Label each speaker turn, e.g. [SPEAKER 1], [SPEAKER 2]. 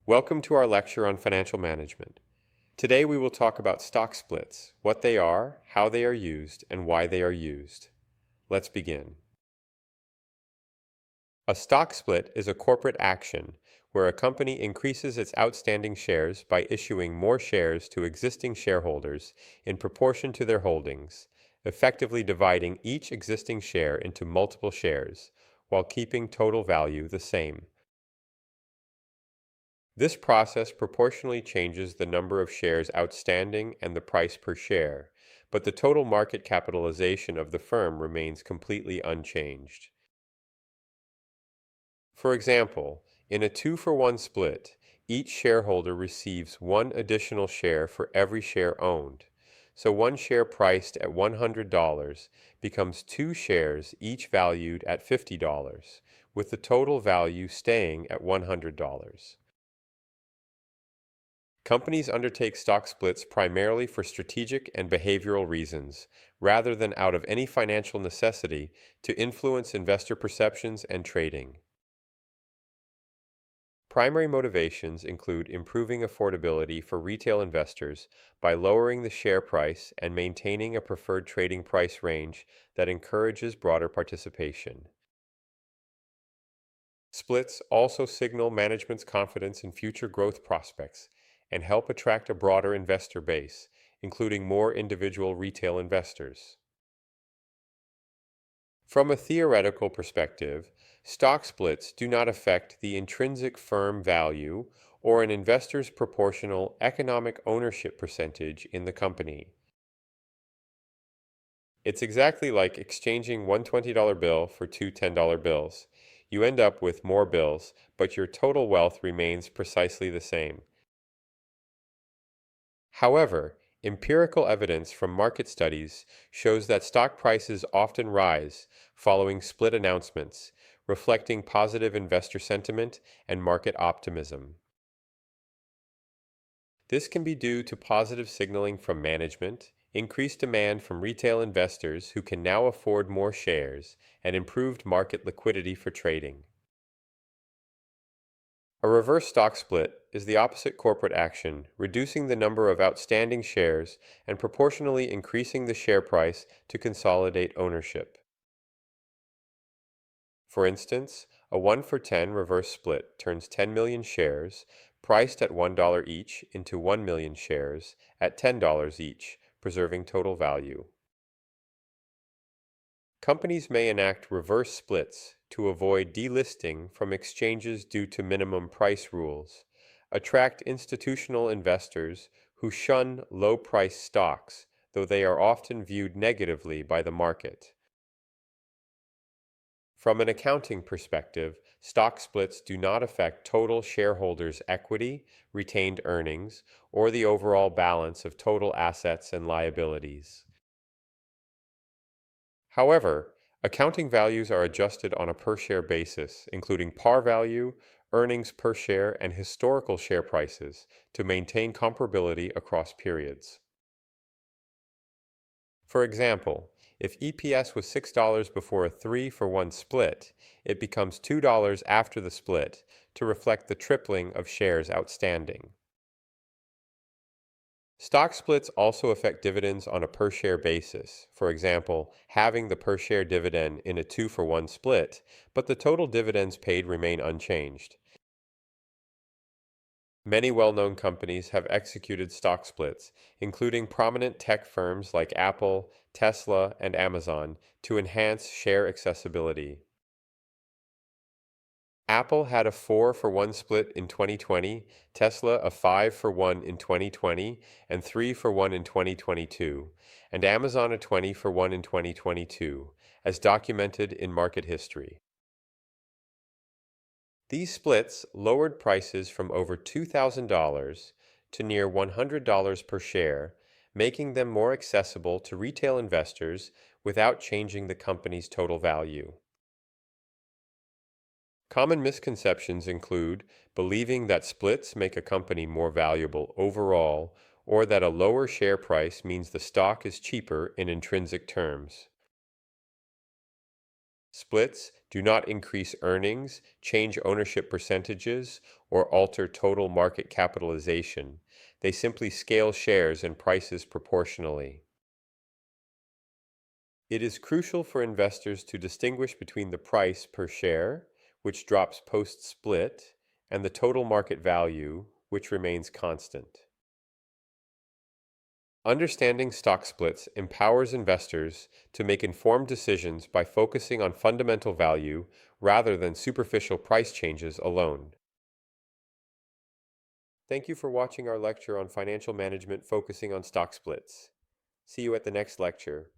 [SPEAKER 1] Welcome to our lecture on financial management. Today we will talk about stock splits, what they are, how they are used, and why they are used. Let's begin. A stock split is a corporate action where a company increases its outstanding shares by issuing more shares to existing shareholders in proportion to their holdings, effectively dividing each existing share into multiple shares, while keeping total value the same. This process proportionally changes the number of shares outstanding and the price per share, but the total market capitalization of the firm remains completely unchanged. For example, in a 2-for-1 split, each shareholder receives one additional share for every share owned. So one share priced at $100 becomes two shares each valued at $50, with the total value staying at $100. Companies undertake stock splits primarily for strategic and behavioral reasons, rather than out of any financial necessity to influence investor perceptions and trading. Primary motivations include improving affordability for retail investors by lowering the share price and maintaining a preferred trading price range that encourages broader participation. Splits also signal management's confidence in future growth prospects and help attract a broader investor base, including more individual retail investors. From a theoretical perspective, stock splits do not affect the intrinsic firm value or an investor's proportional economic ownership percentage in the company. It's exactly like exchanging one $20 bill for two $10 bills. You end up with more bills, but your total wealth remains precisely the same. However, empirical evidence from market studies shows that stock prices often rise following split announcements, reflecting positive investor sentiment and market optimism. This can be due to positive signaling from management, increased demand from retail investors who can now afford more shares, and improved market liquidity for trading. A reverse stock split is the opposite corporate action, reducing the number of outstanding shares and proportionally increasing the share price to consolidate ownership. For instance, a 1-for-10 reverse split turns 10 million shares, priced at $1 each, into 1 million shares at $10 each, preserving total value. Companies may enact reverse splits to avoid delisting from exchanges due to minimum price rules, attract institutional investors who shun low-price stocks, though they are often viewed negatively by the market. From an accounting perspective, stock splits do not affect total shareholders' equity, retained earnings, or the overall balance of total assets and liabilities. However, accounting values are adjusted on a per-share basis, including par value, earnings per share, and historical share prices, to maintain comparability across periods. For example, if EPS was $6 before a 3-for-1 split, it becomes $2 after the split to reflect the tripling of shares outstanding. Stock splits also affect dividends on a per-share basis, for example, having the per-share dividend in a 2-for-1 split, but the total dividends paid remain unchanged. Many well-known companies have executed stock splits, including prominent tech firms like Apple, Tesla, and Amazon, to enhance share accessibility. Apple had a 4-for-1 split in 2020, Tesla a 5-for-1 in 2020, and 3-for-1 in 2022, and Amazon a 20-for-1 in 2022, as documented in market history. These splits lowered prices from over $2,000 to near $100 per share, making them more accessible to retail investors without changing the company's total value. Common misconceptions include believing that splits make a company more valuable overall, or that a lower share price means the stock is cheaper in intrinsic terms. Splits do not increase earnings, change ownership percentages, or alter total market capitalization. They simply scale shares and prices proportionally. It is crucial for investors to distinguish between the price per share, which drops post-split, and the total market value, which remains constant. Understanding stock splits empowers investors to make informed decisions by focusing on fundamental value rather than superficial price changes alone. Thank you for watching our lecture on financial management focusing on stock splits. See you at the next lecture.